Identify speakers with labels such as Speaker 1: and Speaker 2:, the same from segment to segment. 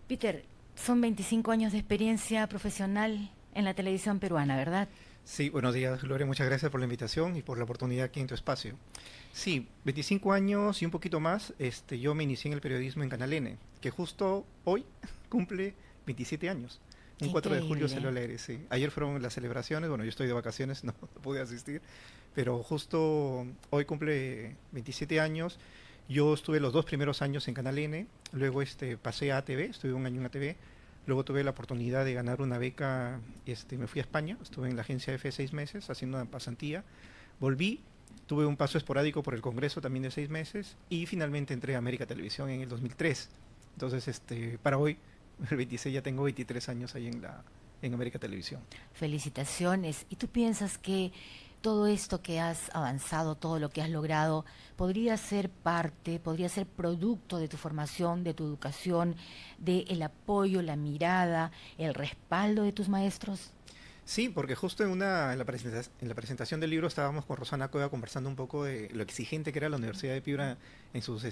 Speaker 1: Peter, son 25 años de experiencia profesional en la televisión peruana, ¿verdad?
Speaker 2: Sí, buenos días, Gloria. Muchas gracias por la invitación y por la oportunidad aquí en tu espacio. Sí, 25 años y un poquito más, yo me inicié en el periodismo en Canal N, que justo hoy cumple 27 años.
Speaker 1: Qué
Speaker 2: Un 4 de julio salió
Speaker 1: increíble.
Speaker 2: al aire, sí. Ayer fueron las celebraciones, bueno, yo estoy de vacaciones, no pude asistir, pero justo hoy cumple 27 años. Yo estuve los dos primeros años en Canal N, luego pasé a ATV, estuve un año en ATV, luego tuve la oportunidad de ganar una beca, me fui a España, estuve en la agencia F 6 meses haciendo una pasantía, volví, tuve un paso esporádico por el Congreso también de 6 meses y finalmente entré a América Televisión en el 2003. Entonces, para hoy, el 26, ya tengo 23 años ahí en América Televisión.
Speaker 1: Felicitaciones. ¿Y tú piensas que todo esto que has avanzado, todo lo que has logrado, podría ser parte, podría ser producto de tu formación, de tu educación, de el apoyo, la mirada, el respaldo de tus maestros?
Speaker 2: Sí, porque justo en la presentación del libro estábamos con Rosana Cueva conversando un poco de lo exigente que era la Universidad de Piura en sus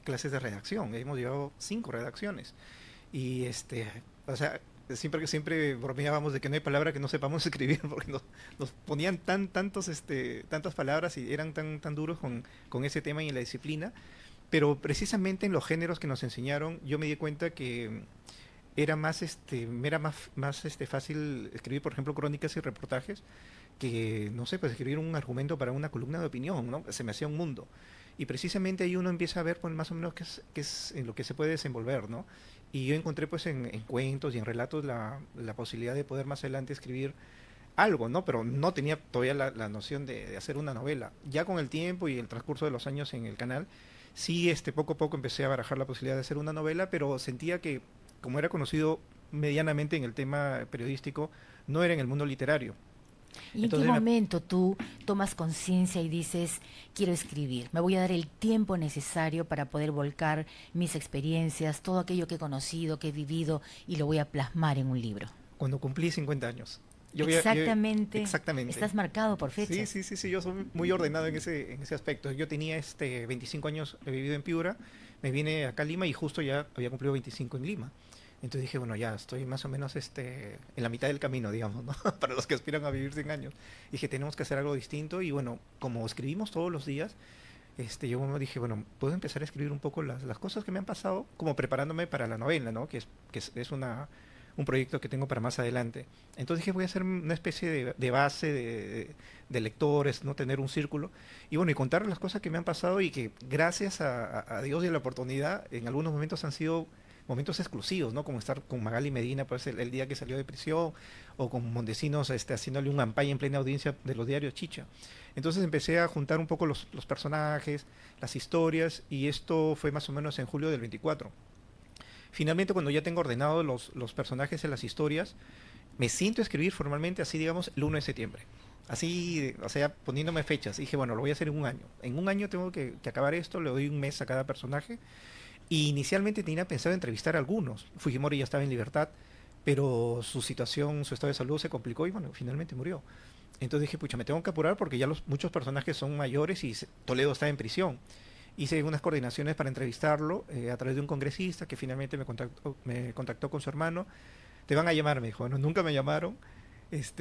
Speaker 2: clases de redacción. Hemos llevado 5 redacciones. Y o sea, siempre bromeábamos de que no hay palabra que no sepamos escribir, porque nos ponían tantas palabras y eran tan duros con ese tema y en la disciplina. Pero precisamente en los géneros que nos enseñaron, yo me di cuenta que me era más fácil escribir, por ejemplo, crónicas y reportajes, que, no sé, pues escribir un argumento para una columna de opinión, ¿no? Se me hacía un mundo. Y precisamente ahí uno empieza a ver, pues, más o menos qué es en lo que se puede desenvolver, ¿no? Y yo encontré, pues, en cuentos y en relatos la posibilidad de poder más adelante escribir algo, ¿no? Pero no tenía todavía la noción de hacer una novela. Ya con el tiempo y el transcurso de los años en el canal, sí, poco a poco empecé a barajar la posibilidad de hacer una novela, pero sentía que, como era conocido medianamente en el tema periodístico, no era en el mundo literario.
Speaker 1: ¿Y en qué
Speaker 2: Entonces me,
Speaker 1: momento tú tomas conciencia y dices, quiero escribir, me voy a dar el tiempo necesario para poder volcar mis experiencias, todo aquello que he conocido, que he vivido, y lo voy a plasmar en un libro?
Speaker 2: Cuando cumplí 50 años, yo
Speaker 1: Exactamente,
Speaker 2: exactamente.
Speaker 1: estás marcado por
Speaker 2: Sí,
Speaker 1: fechas.
Speaker 2: sí, sí, sí, yo soy muy ordenado en ese aspecto. Yo tenía 25 años, he vivido en Piura, me vine acá a Lima y justo ya había cumplido 25 en Lima. Entonces dije, bueno, ya estoy más o menos en la mitad del camino, digamos, ¿no? Para los que aspiran a vivir 100 años. Dije, tenemos que hacer algo distinto y bueno, como escribimos todos los días, yo me dije, bueno, puedo empezar a escribir un poco las cosas que me han pasado, como preparándome para la novela, ¿no? Que es un proyecto que tengo para más adelante. Entonces dije, voy a hacer una especie de base de lectores, ¿no? Tener un círculo. Y bueno, y contar las cosas que me han pasado y que gracias a Dios y a la oportunidad, en algunos momentos han sido momentos exclusivos, ¿no? Como estar con Magali Medina, pues el día que salió de prisión, o con Montesinos haciéndole un ampay en plena audiencia de los diarios Chicha. Entonces empecé a juntar un poco los personajes, las historias, y esto fue más o menos en julio del 24. Finalmente, cuando ya tengo ordenado los personajes en las historias, me siento a escribir formalmente, así digamos, el 1 de septiembre. Así, o sea, poniéndome fechas. Dije, bueno, lo voy a hacer en un año. En un año tengo que acabar esto, le doy un mes a cada personaje. Y inicialmente tenía pensado entrevistar a algunos. Fujimori ya estaba en libertad, pero su situación, su estado de salud se complicó y bueno, finalmente murió. Entonces dije, pucha, me tengo que apurar porque ya muchos personajes son mayores y Toledo está en prisión. Hice unas coordinaciones para entrevistarlo a través de un congresista que finalmente me contactó con su hermano. Te van a llamar, me dijo. Bueno, nunca me llamaron.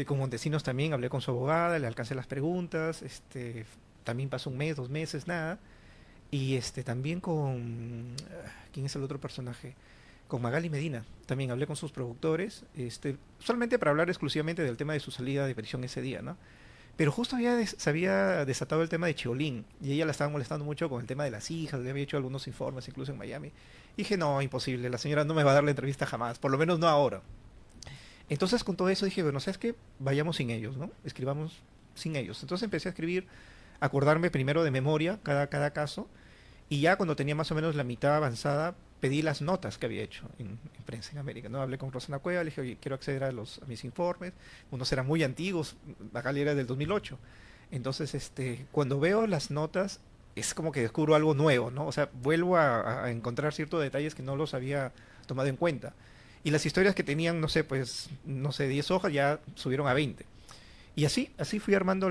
Speaker 2: Con Montesinos también hablé con su abogada, le alcancé las preguntas. También pasó un mes, 2 meses, nada. Y también con... ¿Quién es el otro personaje? Con Magali Medina. También hablé con sus productores, solamente para hablar exclusivamente del tema de su salida de prisión ese día, ¿no? Pero justo se había desatado el tema de Chiolín y ella la estaba molestando mucho con el tema de las hijas, le había hecho algunos informes incluso en Miami. Y dije, no, imposible, la señora no me va a dar la entrevista jamás, por lo menos no ahora. Entonces con todo eso dije, bueno, ¿sabes qué? Vayamos sin ellos, ¿no? Escribamos sin ellos. Entonces empecé a escribir, acordarme primero de memoria cada caso, y ya cuando tenía más o menos la mitad avanzada, pedí las notas que había hecho en Prensa en América, ¿no? Hablé con Rosana Cueva, le dije, oye, quiero acceder a mis informes, unos eran muy antiguos, Magali era del 2008. Entonces, cuando veo las notas, es como que descubro algo nuevo, ¿no? O sea, vuelvo a encontrar ciertos detalles que no los había tomado en cuenta. Y las historias que tenían, no sé, pues, no sé, 10 hojas ya subieron a 20. Y así fui armando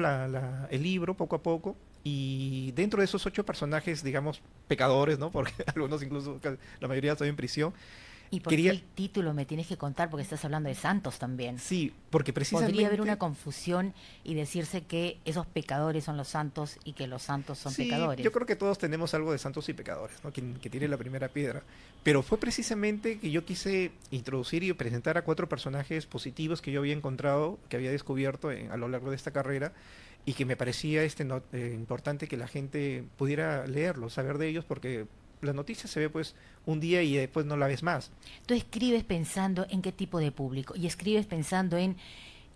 Speaker 2: el libro poco a poco. Y dentro de esos 8 personajes, digamos, pecadores, ¿no? Porque algunos incluso, la mayoría están en prisión.
Speaker 1: ¿Y por qué
Speaker 2: Quería,
Speaker 1: el título me tienes que contar? Porque estás hablando de santos también.
Speaker 2: sí, porque
Speaker 1: Podría haber una
Speaker 2: precisamente,
Speaker 1: confusión y decirse que esos pecadores son los santos y que los santos son
Speaker 2: sí, yo
Speaker 1: pecadores.
Speaker 2: creo que todos tenemos algo de santos y pecadores, ¿no? Quien que tiene la primera piedra. Pero fue precisamente que yo quise introducir y presentar a 4 personajes positivos que yo había encontrado, que había descubierto a lo largo de esta carrera, y que me parecía importante que la gente pudiera leerlos, saber de ellos, porque la noticia se ve pues un día y después no la ves más.
Speaker 1: Tú escribes pensando en qué tipo de público y escribes pensando en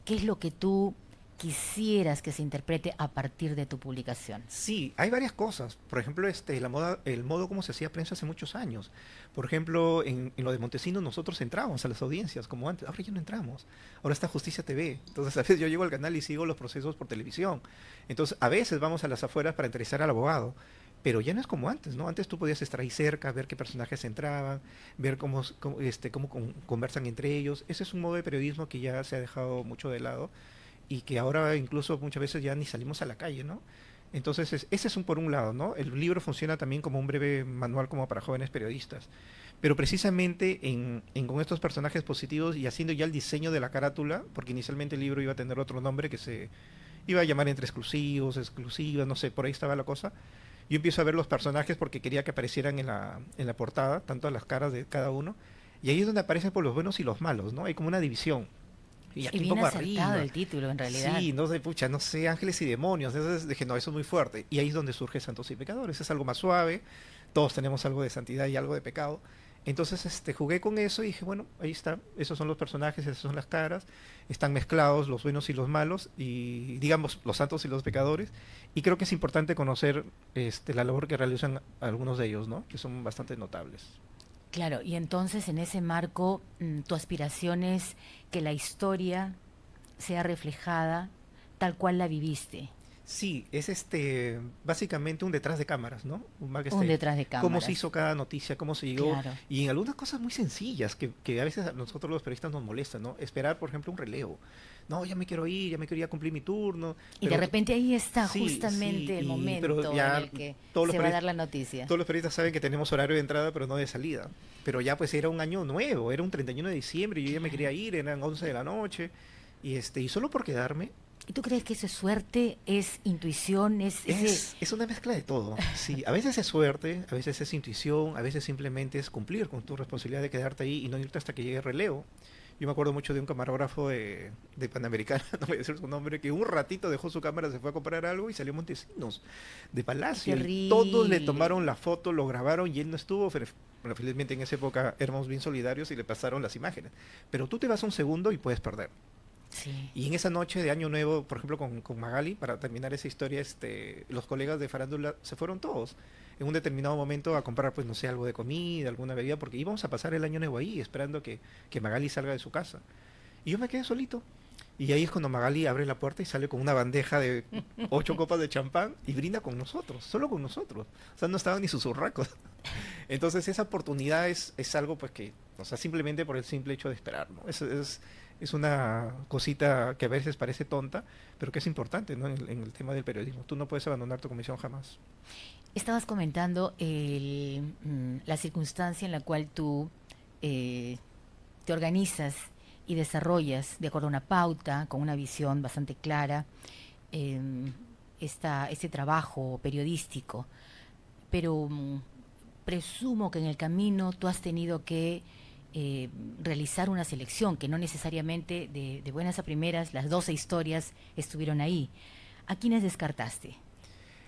Speaker 1: qué es lo que tú quisieras que se interprete a partir de tu publicación.
Speaker 2: Sí, hay varias cosas. Por ejemplo, el modo como se hacía prensa hace muchos años. Por ejemplo, en lo de Montesinos nosotros entrábamos a las audiencias como antes. Ahora ya no entramos. Ahora está Justicia TV. Entonces, a veces yo llego al canal y sigo los procesos por televisión. Entonces, a veces vamos a las afueras para entrevistar al abogado. Pero ya no es como antes, ¿no? Antes tú podías estar ahí cerca, ver qué personajes entraban, ver cómo conversan entre ellos. Ese es un modo de periodismo que ya se ha dejado mucho de lado y que ahora incluso muchas veces ya ni salimos a la calle, ¿no? Entonces, ese es un por un lado, ¿no? El libro funciona también como un breve manual como para jóvenes periodistas. Pero precisamente con estos personajes positivos y haciendo ya el diseño de la carátula, porque inicialmente el libro iba a tener otro nombre que se iba a llamar Entre Exclusivos, Exclusivas, no sé, por ahí estaba la cosa. Yo empiezo a ver los personajes porque quería que aparecieran en la portada, tanto las caras de cada uno. Y ahí es donde aparecen por los buenos y los malos, ¿no? Hay como una división. Y
Speaker 1: Y
Speaker 2: aquí un
Speaker 1: bien
Speaker 2: poco
Speaker 1: acertado
Speaker 2: arriba.
Speaker 1: el título, en realidad.
Speaker 2: Sí, no sé, pucha, no sé, ángeles y demonios. Entonces dije, no, eso es muy fuerte. Y ahí es donde surge Santos y Pecadores. Es algo más suave. Todos tenemos algo de santidad y algo de pecado. Entonces, jugué con eso y dije, bueno, ahí está. Esos son los personajes, esas son las caras. Están mezclados los buenos y los malos. Y digamos, los santos y los pecadores. Y creo que es importante conocer la labor que realizan algunos de ellos, ¿no? Que son bastante notables.
Speaker 1: Claro, y entonces en ese marco tu aspiración es que la historia sea reflejada tal cual la viviste,
Speaker 2: Sí, es básicamente un detrás de cámaras, ¿no? Un
Speaker 1: un
Speaker 2: backstage.
Speaker 1: detrás de
Speaker 2: Cómo se
Speaker 1: cámaras.
Speaker 2: hizo cada noticia, cómo se llegó,
Speaker 1: Claro.
Speaker 2: y en algunas cosas muy sencillas que a veces a nosotros los periodistas nos molestan, ¿no? Esperar, por ejemplo, un relevo. No, ya me quería cumplir mi turno,
Speaker 1: Y de
Speaker 2: pero
Speaker 1: repente ahí está
Speaker 2: sí, sí,
Speaker 1: justamente el
Speaker 2: pero
Speaker 1: momento en
Speaker 2: ya
Speaker 1: el que
Speaker 2: todos los
Speaker 1: se va a dar
Speaker 2: periodistas,
Speaker 1: la noticia.
Speaker 2: todos los periodistas saben que tenemos horario de entrada, pero no de salida. Pero ya pues era un año nuevo, era un 31 de diciembre, yo ya me
Speaker 1: Claro.
Speaker 2: quería ir, eran 11 de la noche, y solo por quedarme.
Speaker 1: ¿Y tú crees que eso es suerte, es intuición, es ese...
Speaker 2: Es una mezcla de todo. Sí, a veces es suerte, a veces es intuición, a veces simplemente es cumplir con tu responsabilidad de quedarte ahí y no irte hasta que llegue el relevo. Yo me acuerdo mucho de un camarógrafo de Panamericana, no voy a decir su nombre, que un ratito dejó su cámara, se fue a comprar algo y salió a Montesinos, de
Speaker 1: Qué
Speaker 2: Palacio. Y todos le
Speaker 1: terrible.
Speaker 2: tomaron la foto, lo grabaron y él no estuvo. Bueno, felizmente en esa época éramos bien solidarios y le pasaron las imágenes. Pero tú te vas un segundo y puedes perder.
Speaker 1: Sí.
Speaker 2: Y en esa noche de Año Nuevo, por ejemplo, con Magali, para terminar esa historia, los colegas de farándula se fueron todos en un determinado momento a comprar, pues, no sé, algo de comida, alguna bebida, porque íbamos a pasar el Año Nuevo ahí, esperando que Magali salga de su casa. Y yo me quedé solito. Y ahí es cuando Magali abre la puerta y sale con una bandeja de 8 copas de champán y brinda con nosotros, solo con nosotros. O sea, no estaban ni sus urracos. Entonces esa oportunidad es algo pues que, o sea, simplemente por el simple hecho de esperar, ¿no? Es una cosita que a veces parece tonta, pero que es importante, ¿no? En el tema del periodismo. Tú no puedes abandonar tu comisión jamás.
Speaker 1: Estabas comentando la circunstancia en la cual tú eh, te organizas y desarrollas de acuerdo a una pauta, con una visión bastante clara, eh, este trabajo periodístico. Pero presumo que en el camino tú has tenido que eh, realizar una selección, que no necesariamente de buenas a primeras las 12 historias estuvieron ahí. ¿A quiénes descartaste?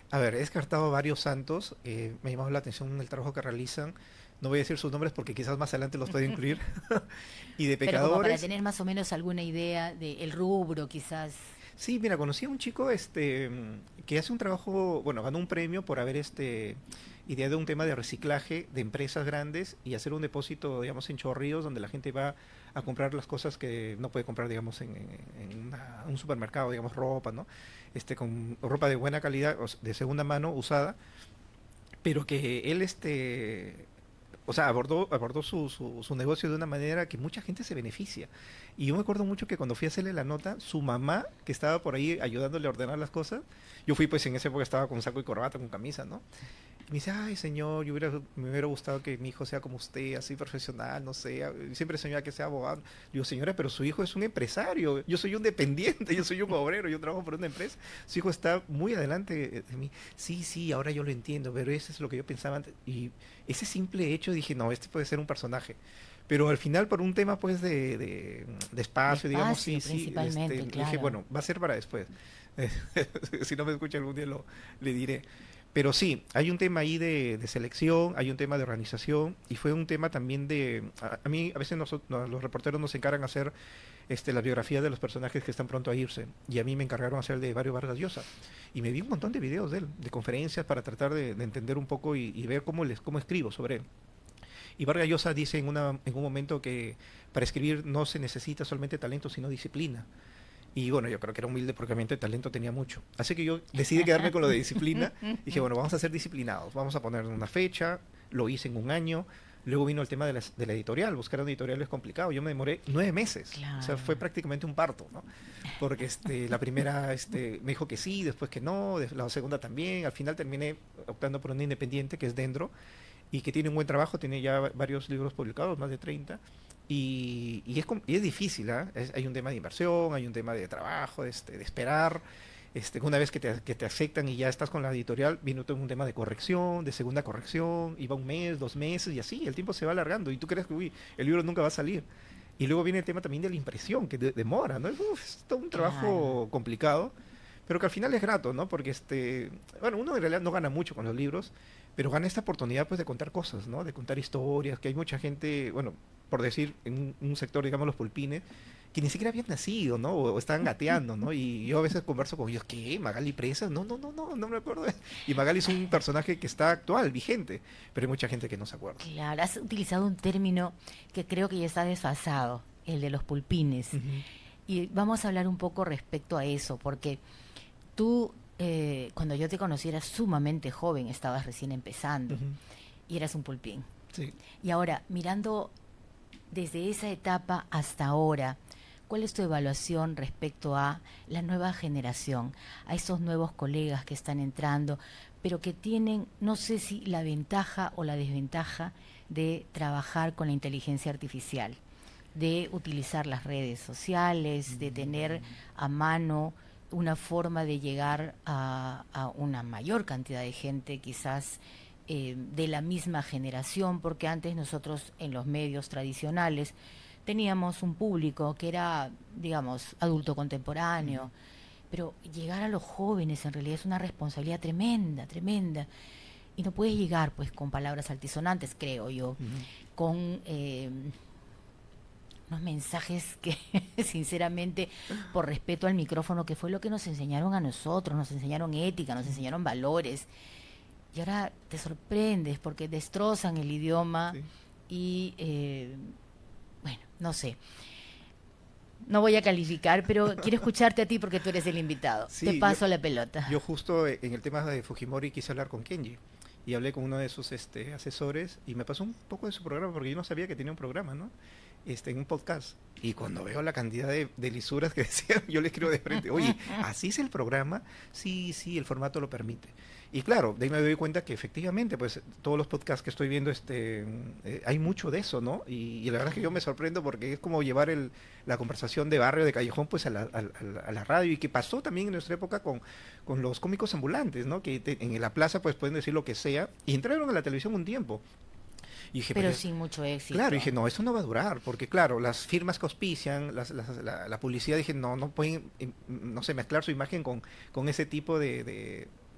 Speaker 2: A ver, he descartado varios santos, me ha llamado la atención el trabajo que realizan. No voy a decir sus nombres porque quizás más adelante los pueda incluir. Y de
Speaker 1: Pero como para
Speaker 2: pecadores,
Speaker 1: tener más o menos alguna idea del rubro, quizás.
Speaker 2: sí, mira, conocí a un chico que hace un trabajo, bueno, ganó un premio por haber ideado un tema de reciclaje de empresas grandes y hacer un depósito, digamos, en Chorrillos, donde la gente va a comprar las cosas que no puede comprar, digamos, en un supermercado, digamos, ropa, ¿no? Con ropa de buena calidad, o de segunda mano, usada, pero que él o sea, abordó su negocio de una manera que mucha gente se beneficia. Y yo me acuerdo mucho que cuando fui a hacerle la nota, su mamá, que estaba por ahí ayudándole a ordenar las cosas, yo fui pues en esa época estaba con saco y corbata, con camisa, ¿no? Y me dice, ay señor, me hubiera gustado que mi hijo sea como usted, así profesional, no sé, siempre soñaba que sea abogado. Digo, señora, pero su hijo es un empresario, yo soy un dependiente, yo soy un obrero, yo trabajo por una empresa, su hijo está muy adelante de mí. Sí, sí, ahora yo lo entiendo, pero eso es lo que yo pensaba antes. Y ese simple hecho dije, no, este puede ser un personaje. Pero al final, por un tema pues de espacio, digamos,
Speaker 1: Despacio,
Speaker 2: sí, sí,
Speaker 1: principalmente,
Speaker 2: dije,
Speaker 1: claro.
Speaker 2: bueno, va a ser para después. Si no me escucha algún día le diré. Pero sí, hay un tema ahí de selección, hay un tema de organización y fue un tema también a mí a veces los reporteros nos encargan hacer la biografía de los personajes que están pronto a irse y a mí me encargaron hacer de Mario Vargas Llosa y me vi un montón de videos de él, de conferencias para tratar de entender un poco y ver cómo escribo sobre él. Y Vargas Llosa dice en un momento que para escribir no se necesita solamente talento, sino disciplina. Y bueno, yo creo que era humilde porque obviamente talento tenía mucho. Así que yo decidí quedarme con lo de disciplina. Dije, bueno, vamos a ser disciplinados, vamos a poner una fecha, lo hice en un año. Luego vino el tema de la editorial, buscar una editorial es complicado. Yo me demoré 9 meses, o sea,
Speaker 1: Claro.
Speaker 2: fue prácticamente un parto, ¿no? Porque la primera me dijo que sí, después que no, la segunda también. Al final terminé optando por una independiente que es Dendro y que tiene un buen trabajo, tiene ya varios libros publicados, más de 30 y es difícil, ¿ah? Hay un tema de inversión, hay un tema de trabajo, de esperar. Una vez que te aceptan y ya estás con la editorial, viene todo un tema de corrección, de segunda corrección, y va un mes, 2 meses, y así, el tiempo se va alargando, y tú crees que, uy, el libro nunca va a salir. Y luego viene el tema también de la impresión, que demora, ¿no? Es todo un
Speaker 1: Claro.
Speaker 2: trabajo complicado, pero que al final es grato, ¿no? Porque bueno, uno en realidad no gana mucho con los libros, pero gana esta oportunidad pues de contar cosas, ¿no? De contar historias, que hay mucha gente, bueno, por decir, en un sector, digamos, los pulpines, que ni siquiera habían nacido, ¿no? O estaban gateando, ¿no? Y yo a veces converso con ellos, ¿qué? ¿Magali Presas? No, no, no, no, no me acuerdo. Y Magali es un personaje que está actual, vigente, pero hay mucha gente que no se acuerda.
Speaker 1: Claro, has utilizado un término que creo que ya está desfasado, el de los pulpines.
Speaker 2: Ujú,
Speaker 1: Y vamos a hablar un poco respecto a eso, porque tú, cuando yo te conocí, eras sumamente joven, estabas recién empezando
Speaker 2: ujú,
Speaker 1: y eras un pulpín.
Speaker 2: sí.
Speaker 1: Y ahora, mirando desde esa etapa hasta ahora, ¿cuál es tu evaluación respecto a la nueva generación, a esos nuevos colegas que están entrando, pero que tienen, no sé si la ventaja o la desventaja de trabajar con la inteligencia artificial, de utilizar las redes sociales, de tener a mano una forma de llegar a una mayor cantidad de gente, quizás de la misma generación, porque antes nosotros en los medios tradicionales teníamos un público que era, digamos, adulto
Speaker 2: Ujú,
Speaker 1: contemporáneo, pero llegar a los jóvenes en realidad es una responsabilidad tremenda, tremenda. Y no puedes llegar pues con palabras altisonantes, creo yo,
Speaker 2: ujú.
Speaker 1: con unos mensajes que sinceramente, por respeto al micrófono, que fue lo que nos enseñaron a nosotros, nos enseñaron ética, nos enseñaron valores, y ahora te sorprendes porque destrozan el idioma
Speaker 2: Sí.
Speaker 1: y, bueno, no sé, no voy a calificar, pero quiero escucharte a ti porque tú eres el invitado. Te
Speaker 2: Sí,
Speaker 1: paso la
Speaker 2: yo
Speaker 1: pelota.
Speaker 2: justo en el tema de Fujimori quise hablar con Kenji y hablé con uno de sus asesores y me pasó un poco de su programa porque yo no sabía que tenía un programa, ¿no? En un podcast. Y cuando veo la cantidad de lisuras que decían, yo le escribo de frente, oye, ¿así es el programa? Sí, sí, el formato lo permite. Y claro, de ahí me doy cuenta que efectivamente, pues todos los podcasts que estoy viendo, hay mucho de eso, ¿no? Y la verdad es que yo me sorprendo porque es como llevar la conversación de barrio, de callejón, pues a la radio. Y que pasó también en nuestra época con los cómicos ambulantes, ¿no? Que en la plaza pues pueden decir lo que sea. Y entraron a la televisión un tiempo. Y dije,
Speaker 1: Pero
Speaker 2: pero
Speaker 1: sin mucho
Speaker 2: claro,
Speaker 1: éxito.
Speaker 2: dije, no, eso no va a durar, porque claro, las firmas que auspician, la publicidad, dije, no, no pueden, no sé, mezclar su imagen con ese tipo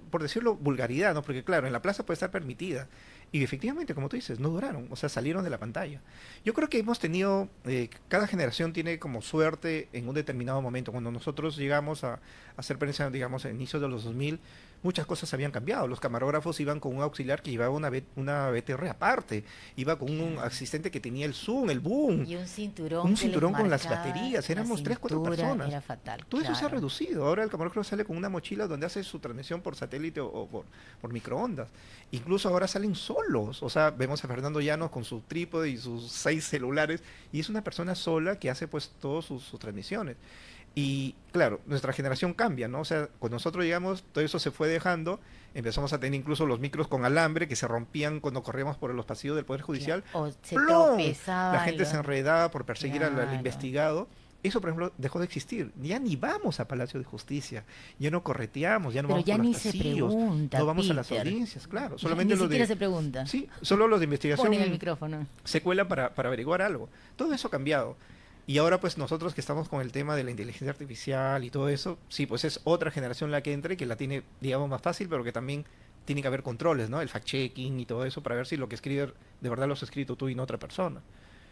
Speaker 2: por decirlo, vulgaridad, ¿no? Porque claro, en la plaza puede estar permitida. Y efectivamente, como tú dices, no duraron, o sea, salieron de la pantalla. Yo creo que hemos tenido, cada generación tiene como suerte en un determinado momento. Cuando nosotros llegamos a hacer prensa, digamos, a inicios de los 2000, muchas cosas habían cambiado. Los camarógrafos iban con un auxiliar que llevaba una BTR aparte, iba con un
Speaker 1: Claro.
Speaker 2: asistente que tenía el zoom, el boom,
Speaker 1: Y
Speaker 2: un
Speaker 1: que les
Speaker 2: cinturón con las
Speaker 1: marcaba
Speaker 2: baterías,
Speaker 1: la
Speaker 2: éramos 3, 4
Speaker 1: cintura,
Speaker 2: personas.
Speaker 1: era fatal,
Speaker 2: Todo eso se ha
Speaker 1: claro.
Speaker 2: reducido. Ahora el camarógrafo sale con una mochila donde hace su transmisión por satélite o por microondas. Incluso ahora salen solos. O sea, vemos a Fernando Llanos con su trípode y sus 6 celulares y es una persona sola que hace pues todas sus transmisiones. Y claro, nuestra generación cambia, ¿no? O sea, cuando nosotros llegamos, todo eso se fue dejando, empezamos a tener incluso los micros con alambre que se rompían cuando corríamos por los pasillos del Poder Judicial.
Speaker 1: O se
Speaker 2: ¡Plum! La
Speaker 1: tropezaban
Speaker 2: gente se
Speaker 1: los...
Speaker 2: enredaba por perseguir al
Speaker 1: Claro.
Speaker 2: investigado. Eso, por ejemplo, dejó de existir. Ya ni vamos a Palacio de Justicia, ya no correteamos, ya no
Speaker 1: Pero
Speaker 2: vamos
Speaker 1: ya
Speaker 2: por los
Speaker 1: ni se
Speaker 2: pasillos,
Speaker 1: pregunta,
Speaker 2: no vamos a las
Speaker 1: Peter.
Speaker 2: audiencias, claro.
Speaker 1: Ya
Speaker 2: Solamente
Speaker 1: ni
Speaker 2: lo
Speaker 1: siquiera
Speaker 2: de...
Speaker 1: se pregunta.
Speaker 2: Sí, solo los de
Speaker 1: Ponen el
Speaker 2: investigación
Speaker 1: micrófono.
Speaker 2: se cuelan para averiguar algo. Todo eso ha cambiado. Y ahora pues nosotros que estamos con el tema de la inteligencia artificial y todo eso, sí, pues es otra generación la que entra y que la tiene, digamos, más fácil, pero que también tiene que haber controles, ¿no? El fact-checking y todo eso para ver si lo que escribe de verdad lo has escrito tú y no otra persona.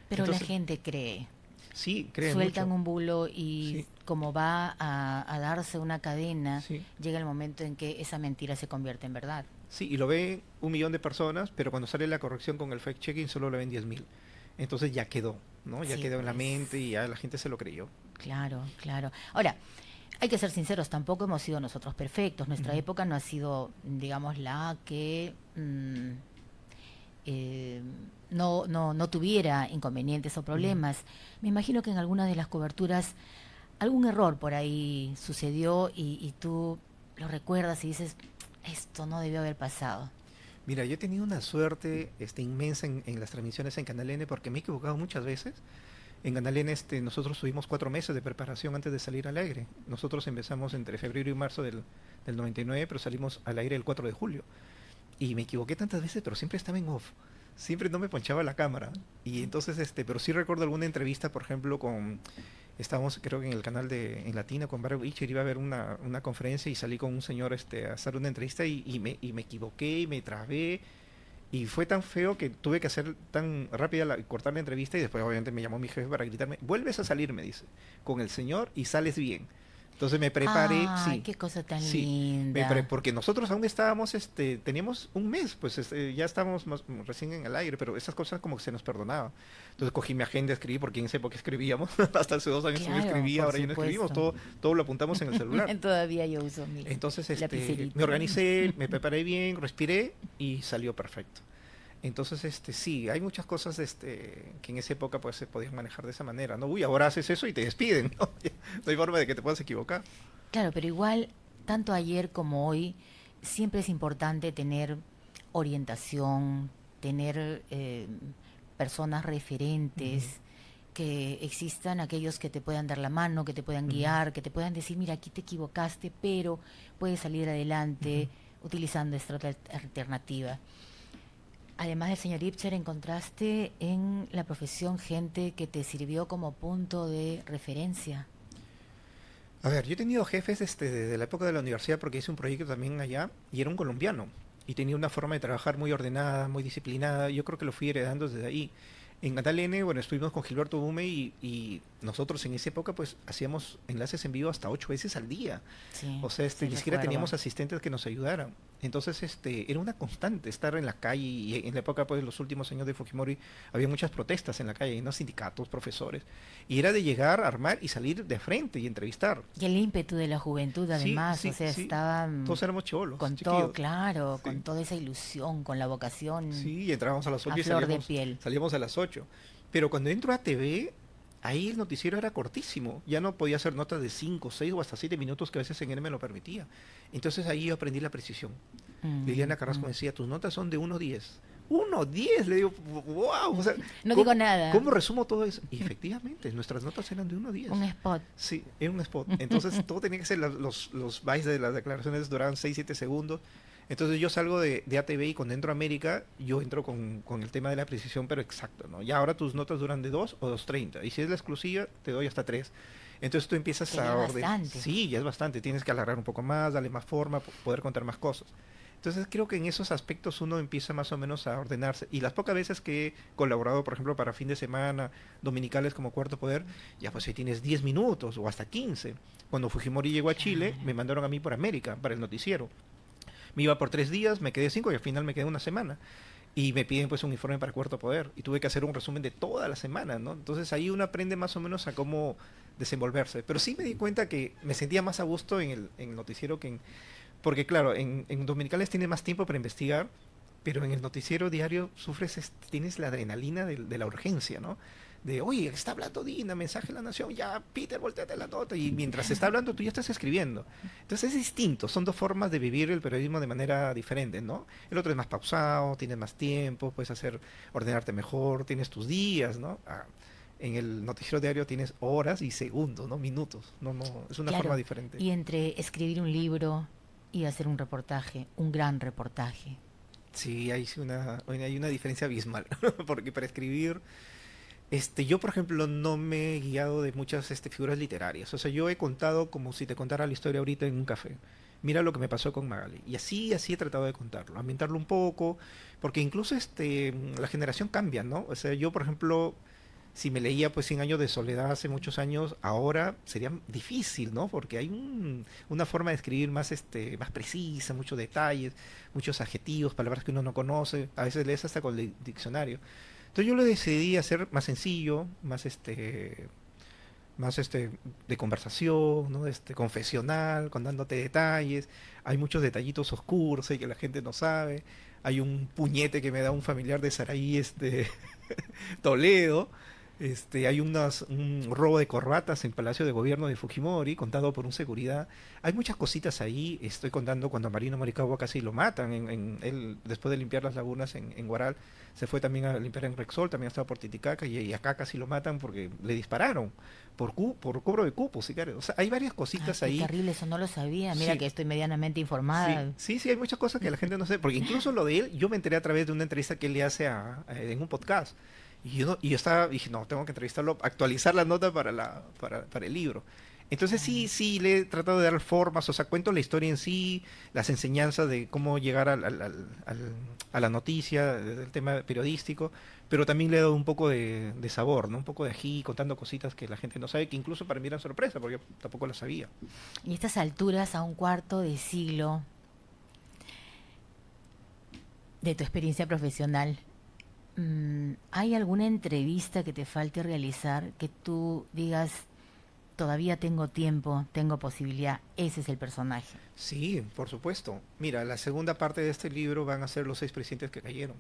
Speaker 1: Pero la
Speaker 2: Entonces,
Speaker 1: gente cree.
Speaker 2: sí, creen
Speaker 1: Sueltan
Speaker 2: mucho.
Speaker 1: un bulo y
Speaker 2: Sí,
Speaker 1: como va a darse una cadena,
Speaker 2: sí.
Speaker 1: llega el momento en que esa mentira se convierte en verdad.
Speaker 2: Sí, y lo ven 1 millón de personas, pero cuando sale la corrección con el fact-checking solo lo ven 10.000. Entonces ya quedó, ¿no? Ya
Speaker 1: Sí,
Speaker 2: quedó en la
Speaker 1: pues,
Speaker 2: mente y ya la gente se lo creyó.
Speaker 1: claro, claro. Ahora, hay que ser sinceros, tampoco hemos sido nosotros perfectos. Nuestra
Speaker 2: Ujú,
Speaker 1: época no ha sido, digamos, la que eh, no tuviera inconvenientes o
Speaker 2: ujú.
Speaker 1: problemas. Me imagino que en alguna de las coberturas algún error por ahí sucedió y tú lo recuerdas y dices, esto no debió haber pasado.
Speaker 2: Mira, yo he tenido una suerte inmensa en las transmisiones en Canal N porque me he equivocado muchas veces. En Canal N nosotros tuvimos 4 meses de preparación antes de salir al aire. Nosotros empezamos entre febrero y marzo del 99, pero salimos al aire el 4 de julio. Y me equivoqué tantas veces, pero siempre estaba en off. Siempre no me ponchaba la cámara. Y entonces, pero sí recuerdo alguna entrevista, por ejemplo, estábamos creo que en el canal en Latina con Barry Witcher, iba a haber una conferencia y salí con un señor a hacer una entrevista y me equivoqué y me trabé. Y fue tan feo que tuve que hacer tan rápida cortar la entrevista y después obviamente me llamó mi jefe para gritarme, vuelves a salir, me dice, con el señor y sales bien. Entonces me preparé,
Speaker 1: Ay,
Speaker 2: sí,
Speaker 1: qué cosa tan
Speaker 2: sí,
Speaker 1: linda.
Speaker 2: porque nosotros aún estábamos, teníamos un mes, pues ya estábamos recién en el aire, pero esas cosas como que se nos perdonaba. Entonces cogí mi agenda, escribí, porque en esa época escribíamos, hasta hace 2 años todavía
Speaker 1: Claro,
Speaker 2: escribía,
Speaker 1: por
Speaker 2: ahora ya no escribimos,
Speaker 1: supuesto.
Speaker 2: todo lo apuntamos en el celular.
Speaker 1: Todavía yo uso mi
Speaker 2: Entonces me
Speaker 1: lapicerito.
Speaker 2: organicé, me preparé bien, respiré y salió perfecto. Entonces, sí, hay muchas cosas que en esa época pues se podían manejar de esa manera, ¿no? Uy, ahora haces eso y te despiden, ¿no? No hay forma de que te puedas equivocar.
Speaker 1: Claro, pero igual, tanto ayer como hoy, siempre es importante tener orientación, tener personas
Speaker 2: Ujú,
Speaker 1: referentes, que existan aquellos que te puedan dar la mano, que te puedan
Speaker 2: ujú,
Speaker 1: guiar, que te puedan decir, mira, aquí te equivocaste, pero puedes salir
Speaker 2: ujú.
Speaker 1: adelante utilizando esta otra alternativa. Además del señor Ibser, encontraste en la profesión gente que te sirvió como punto de referencia.
Speaker 2: A ver, yo he tenido jefes de la época de la universidad porque hice un proyecto también allá y era un colombiano y tenía una forma de trabajar muy ordenada, muy disciplinada. Yo creo que lo fui heredando desde ahí. En Canal N, bueno, estuvimos con Gilberto Bume y nosotros en esa época pues hacíamos enlaces en vivo hasta 8 veces al día.
Speaker 1: Sí,
Speaker 2: O sea,
Speaker 1: sí
Speaker 2: ni siquiera
Speaker 1: recuerdo.
Speaker 2: teníamos asistentes que nos ayudaran. Entonces, era una constante estar en la calle y en la época, pues, los últimos años de Fujimori, había muchas protestas en la calle, ¿no? Sindicatos, profesores. Y era de llegar, armar y salir de frente y entrevistar.
Speaker 1: Y el ímpetu de la juventud,
Speaker 2: Sí,
Speaker 1: además, o
Speaker 2: sí,
Speaker 1: sea,
Speaker 2: sí.
Speaker 1: estaban
Speaker 2: Todos éramos chivolos,
Speaker 1: con todo,
Speaker 2: chiquillos.
Speaker 1: claro, con
Speaker 2: Sí.
Speaker 1: toda esa ilusión, con la vocación
Speaker 2: Sí, y entrábamos a las
Speaker 1: a
Speaker 2: 8 y
Speaker 1: flor de
Speaker 2: salíamos,
Speaker 1: piel.
Speaker 2: salíamos a las 8. Pero cuando entro a TV, ahí el noticiero era cortísimo. Ya no podía hacer notas de 5, 6 o hasta 7 minutos que a veces en él me lo permitía. Entonces ahí yo aprendí la precisión.
Speaker 1: Mm,
Speaker 2: Liliana Carrasco
Speaker 1: mm.
Speaker 2: me decía, tus notas son de 1 a 10. 1 a 10, le digo, wow, o sea,
Speaker 1: No digo
Speaker 2: ¿cómo,
Speaker 1: nada,
Speaker 2: cómo resumo todo eso? Y efectivamente, nuestras notas eran de 1 a 10.
Speaker 1: un spot.
Speaker 2: Sí, era un spot. Entonces todo tenía que ser, los bytes de las declaraciones duraban 6, 7 segundos. Entonces yo salgo de ATV y cuando entro a América, yo entro con el tema de la precisión, pero exacto, ¿no? Ya ahora tus notas duran de 2 o 2:30. Y si es la exclusiva, te doy hasta 3. Entonces tú empiezas
Speaker 1: Que ya
Speaker 2: a
Speaker 1: es
Speaker 2: ordenar.
Speaker 1: bastante.
Speaker 2: Sí, ya es bastante. Tienes que alargar un poco más, darle más forma, poder contar más cosas. Entonces creo que en esos aspectos uno empieza más o menos a ordenarse. Y las pocas veces que he colaborado, por ejemplo, para fin de semana, dominicales como Cuarto Poder, ya pues ahí tienes 10 minutos o hasta 15. Cuando Fujimori llegó a Chile,
Speaker 1: Claro.
Speaker 2: me mandaron a mí por América, para el noticiero. Me iba por 3 días, me quedé 5 y al final me quedé una semana. Y me piden pues un informe para Cuarto Poder. Y tuve que hacer un resumen de toda la semana, ¿no? Entonces ahí uno aprende más o menos a cómo desenvolverse. Pero sí me di cuenta que me sentía más a gusto en el noticiero que en... Porque claro, en Dominicales tienes más tiempo para investigar, pero en el noticiero diario sufres, tienes la adrenalina de la urgencia, ¿no? De, oye, está hablando Dina, mensaje de la nación, ya, Peter, volteate la nota, y mientras está hablando tú ya estás escribiendo. Entonces es distinto, son dos formas de vivir el periodismo de manera diferente, ¿no? El otro es más pausado, tienes más tiempo, puedes ordenarte mejor, tienes tus días, ¿no? En el noticiero diario tienes horas y segundos, ¿no? Minutos, no, es una forma
Speaker 1: Claro,
Speaker 2: diferente.
Speaker 1: y entre escribir un libro y hacer un reportaje, un gran reportaje.
Speaker 2: Sí, hay una diferencia abismal, porque para escribir, yo por ejemplo no me he guiado de muchas figuras literarias, o sea, yo he contado como si te contara la historia ahorita en un café. Mira lo que me pasó con Magali. Y así he tratado de contarlo, ambientarlo un poco, porque incluso la generación cambia, ¿no? O sea, yo por ejemplo, si me leía pues 100 años de soledad hace muchos años, ahora sería difícil, ¿no? Porque hay una forma de escribir más precisa, muchos detalles, muchos adjetivos, palabras que uno no conoce, a veces lees hasta con el diccionario. Entonces yo lo decidí hacer más sencillo, más de conversación, ¿no? Confesional, contándote detalles. Hay muchos detallitos oscuros que la gente no sabe. Hay un puñete que me da un familiar de Saraí, Toledo. Hay un robo de corbatas en Palacio de Gobierno de Fujimori, contado por un seguridad. Hay muchas cositas ahí. Estoy contando cuando a Marino Morikawa casi lo matan. Él, después de limpiar las lagunas en Guaral, se fue también a limpiar en Rexol, también estaba por Titicaca, y acá casi lo matan porque le dispararon por cobro de cupos, ¿sí? Claro. O sea, hay varias
Speaker 1: Ay,
Speaker 2: cositas
Speaker 1: qué
Speaker 2: ahí.
Speaker 1: terrible, eso no lo sabía. Mira
Speaker 2: Sí,
Speaker 1: que estoy medianamente
Speaker 2: sí,
Speaker 1: informada.
Speaker 2: sí, hay muchas cosas que la gente no sabe, porque incluso lo de él, yo me enteré a través de una entrevista que él le hace en un podcast. Y yo estaba, dije, no, tengo que entrevistarlo, actualizar la nota para el libro. Entonces
Speaker 1: Claro.
Speaker 2: sí, le he tratado de dar formas, o sea, cuento la historia en sí, las enseñanzas de cómo llegar a la noticia, del tema periodístico, pero también le he dado un poco de sabor, ¿no? Un poco de ají, contando cositas que la gente no sabe, que incluso para mí eran sorpresa, porque yo tampoco las sabía.
Speaker 1: Y estas alturas, a un cuarto de siglo de tu experiencia profesional, ¿hay alguna entrevista que te falte realizar que tú digas, todavía tengo tiempo, tengo posibilidad, ese es el personaje?
Speaker 2: Sí, por supuesto. Mira, la segunda parte de este libro van a ser los 6 presidentes que cayeron.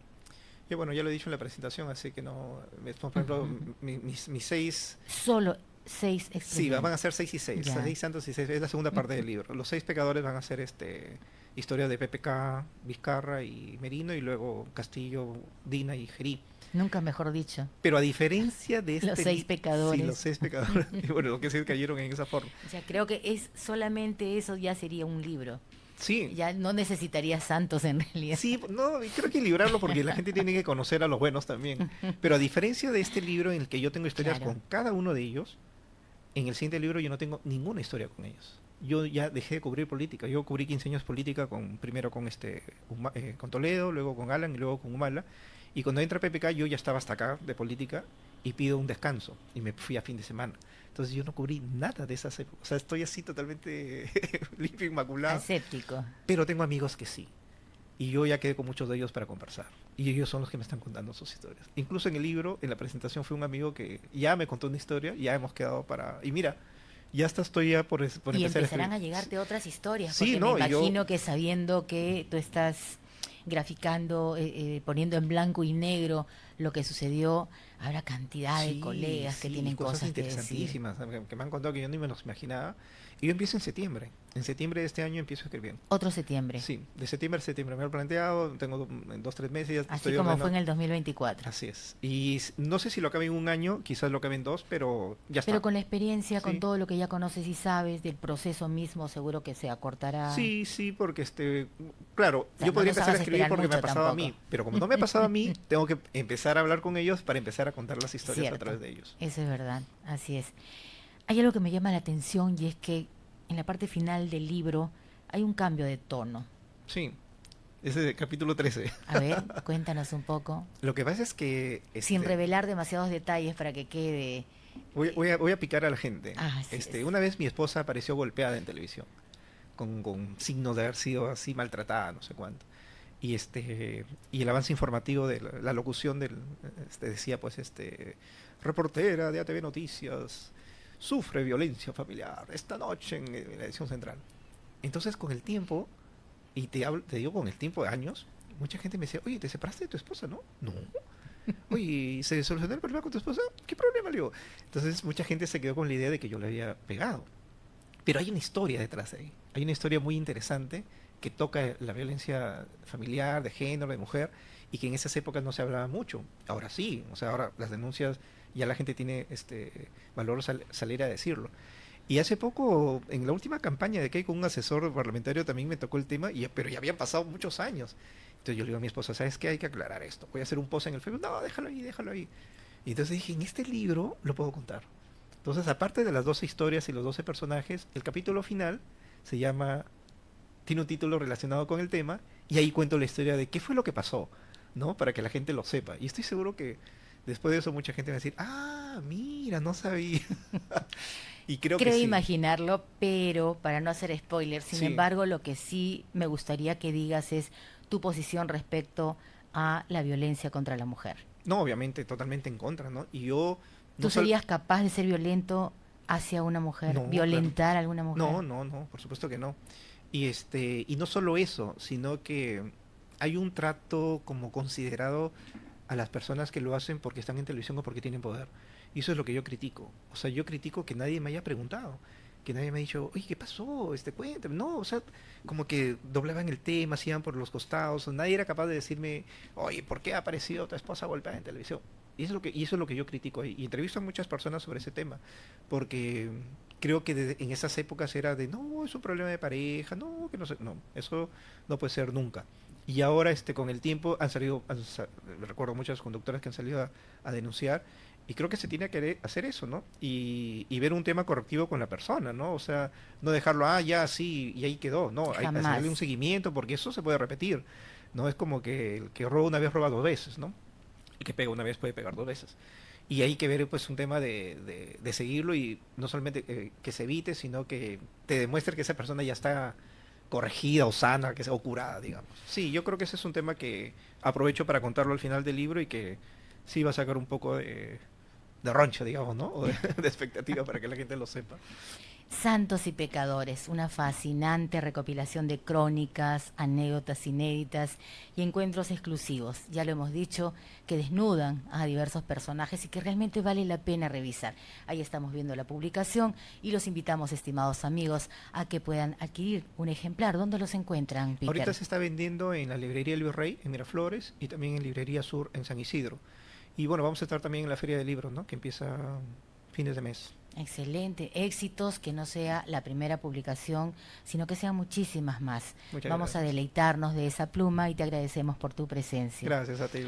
Speaker 2: Yo, bueno, ya lo he dicho en la presentación, así que no. Por ejemplo,
Speaker 1: Ujú.
Speaker 2: mis 6.
Speaker 1: Solo 6
Speaker 2: Sí, van a
Speaker 1: expresidentes.
Speaker 2: ser 6 y 6.
Speaker 1: Ya.
Speaker 2: 6 santos y 6. Es la segunda parte del libro. Los 6 pecadores van a ser historia de PPK, Vizcarra y Merino, y luego Castillo, Dina y Gerí.
Speaker 1: Nunca mejor dicho.
Speaker 2: Pero a diferencia de
Speaker 1: Los seis
Speaker 2: sí, los
Speaker 1: pecadores.
Speaker 2: 6 pecadores, y bueno, los que se cayeron en esa forma.
Speaker 1: O sea, creo que es solamente eso ya sería un libro.
Speaker 2: Sí,
Speaker 1: Ya no necesitaría santos en realidad.
Speaker 2: sí, no, y creo que librarlo porque la gente tiene que conocer a los buenos también. Pero a diferencia de este libro en el que yo tengo historias
Speaker 1: Claro.
Speaker 2: con cada uno de ellos, en el siguiente libro yo no tengo ninguna historia con ellos. Yo ya dejé de cubrir política. Yo cubrí 15 años política primero con Toledo, luego con Alan y luego con Humala. Y cuando entra PPK yo ya estaba hasta acá de política y pido un descanso y me fui a fin de semana. Entonces yo no cubrí nada de esas épocas. O sea, estoy así totalmente limpio, inmaculado.
Speaker 1: Aséptico.
Speaker 2: Pero tengo amigos que sí. Y yo ya quedé con muchos de ellos para conversar. Y ellos son los que me están contando sus historias. Incluso en el libro, en la presentación, fue un amigo que ya me contó una historia, ya hemos quedado para... Y mira, ya hasta estoy ya por
Speaker 1: Y
Speaker 2: empezar a
Speaker 1: empezarán
Speaker 2: escribir.
Speaker 1: a llegarte otras historias,
Speaker 2: Sí,
Speaker 1: porque me
Speaker 2: no, y yo...
Speaker 1: imagino que sabiendo que tú estás graficando, poniendo en blanco y negro lo que sucedió, habrá cantidad de
Speaker 2: Sí,
Speaker 1: colegas que
Speaker 2: sí, y
Speaker 1: tienen
Speaker 2: cosas
Speaker 1: cosas que decir.
Speaker 2: interesantísimas que me han contado que yo ni me los imaginaba. Y yo empiezo en septiembre. En septiembre de este año empiezo a escribir.
Speaker 1: Otro septiembre,
Speaker 2: Sí, de septiembre a septiembre me lo he planteado, tengo en 2, 3 meses, ya
Speaker 1: así
Speaker 2: estoy
Speaker 1: como fue
Speaker 2: ordenando.
Speaker 1: en el 2024.
Speaker 2: Así es. Y no sé si lo acabe en un año, quizás lo acabe en 2, pero ya
Speaker 1: Pero
Speaker 2: está.
Speaker 1: con la experiencia, con
Speaker 2: Sí.
Speaker 1: todo lo que ya conoces y sabes del proceso mismo, seguro que se acortará.
Speaker 2: Sí, sí, porque claro,
Speaker 1: O sea,
Speaker 2: yo
Speaker 1: no
Speaker 2: podría
Speaker 1: nos
Speaker 2: empezar a
Speaker 1: hagas
Speaker 2: escribir
Speaker 1: esperar
Speaker 2: porque me ha
Speaker 1: mucho
Speaker 2: pasado a
Speaker 1: tampoco.
Speaker 2: mí, pero como no me ha pasado a mí, tengo que empezar a hablar con ellos para empezar a contar las historias a
Speaker 1: Cierto,
Speaker 2: través de ellos.
Speaker 1: eso es verdad, así es. Hay algo que me llama la atención y es que en la parte final del libro hay un cambio de tono.
Speaker 2: Sí, ese es el capítulo 13.
Speaker 1: A ver, cuéntanos un poco,
Speaker 2: Lo que pasa es que
Speaker 1: sin revelar demasiados detalles para que quede...
Speaker 2: voy a picar a la gente.
Speaker 1: Así es.
Speaker 2: Una vez mi esposa apareció golpeada en televisión. con signos de haber sido así maltratada, no sé cuánto. Y el avance informativo de la locución decía pues reportera de ATV Noticias sufre violencia familiar esta noche en la edición central. Entonces con el tiempo, y te digo con el tiempo de años, mucha gente me decía, oye, ¿te separaste de tu esposa? No, no. Oye, ¿se solucionó el problema con tu esposa? ¿Qué problema, le digo? Entonces mucha gente se quedó con la idea de que yo le había pegado. Pero hay una historia detrás de ahí. Hay una historia muy interesante que toca la violencia familiar, de género, de mujer, y que en esas épocas no se hablaba mucho. Ahora sí, o sea, ahora las denuncias, ya la gente tiene valor salir a decirlo. Y hace poco, en la última campaña de que hay con un asesor parlamentario también me tocó el tema, pero ya habían pasado muchos años. Entonces yo le digo a mi esposa, ¿sabes qué? Hay que aclarar esto. Voy a hacer un post en el Facebook. No, déjalo ahí, déjalo ahí. Y entonces dije, en este libro lo puedo contar. Entonces, aparte de las 12 historias y los 12 personajes, el capítulo final se llama, tiene un título relacionado con el tema, y ahí cuento la historia de qué fue lo que pasó, ¿no? Para que la gente lo sepa. Y estoy seguro que después de eso mucha gente va a decir, ah, mira, no sabía. Y creo que
Speaker 1: Creo
Speaker 2: sí.
Speaker 1: imaginarlo, pero para no hacer spoiler, sin
Speaker 2: Sí.
Speaker 1: embargo, lo que sí me gustaría que digas es tu posición respecto a la violencia contra la mujer.
Speaker 2: No, obviamente, totalmente en contra, ¿no? Y yo no
Speaker 1: ¿Tú
Speaker 2: solo...
Speaker 1: serías capaz de ser violento hacia una mujer,
Speaker 2: No, claro.
Speaker 1: violentar a alguna
Speaker 2: No,
Speaker 1: mujer?
Speaker 2: no, no, por supuesto que no. Y no solo eso, sino que hay un trato como considerado a las personas que lo hacen porque están en televisión o porque tienen poder. Y eso es lo que yo critico. O sea, yo critico que nadie me haya preguntado, que nadie me ha dicho, oye, ¿qué pasó? Cuéntame. No, o sea, como que doblaban el tema, hacían por los costados. Nadie era capaz de decirme, oye, ¿por qué ha aparecido tu esposa golpeada en televisión? Y eso es lo que yo critico ahí. Y entrevisto a muchas personas sobre ese tema, porque creo que en esas épocas era de, no, es un problema de pareja, no, que no sé, no, eso no puede ser nunca. Y ahora, con el tiempo, recuerdo muchas conductoras que han salido a denunciar, y creo que se tiene que hacer eso, ¿no? Y ver un tema correctivo con la persona, ¿no? O sea, no dejarlo, ah, ya, sí, y ahí quedó, no, hay que
Speaker 1: Jamás.
Speaker 2: hacerle un seguimiento, porque eso se puede repetir, ¿no? Es como que el que roba una vez roba dos veces, ¿no? El que pega una vez puede pegar dos veces. Y hay que ver pues un tema de seguirlo y no solamente que se evite, sino que te demuestre que esa persona ya está corregida o sana, o curada, digamos. Sí, yo creo que ese es un tema que aprovecho para contarlo al final del libro y que sí va a sacar un poco de roncha, digamos, ¿no? O de expectativa para que la gente lo sepa.
Speaker 1: Santos y Pecadores, una fascinante recopilación de crónicas, anécdotas inéditas y encuentros exclusivos, ya lo hemos dicho, que desnudan a diversos personajes y que realmente vale la pena revisar. Ahí estamos viendo la publicación y los invitamos, estimados amigos, a que puedan adquirir un ejemplar. ¿Dónde los encuentran,
Speaker 2: Ahorita
Speaker 1: Peter?
Speaker 2: se está vendiendo en la librería El Virrey, en Miraflores, y también en Librería Sur, en San Isidro. Y bueno, vamos a estar también en la Feria de Libros, ¿no? Que empieza fines de mes.
Speaker 1: Excelente, éxitos, que no sea la primera publicación, sino que sean muchísimas más.
Speaker 2: Muchas
Speaker 1: Vamos a
Speaker 2: gracias.
Speaker 1: deleitarnos de esa pluma y te agradecemos por tu presencia.
Speaker 2: Gracias a ti.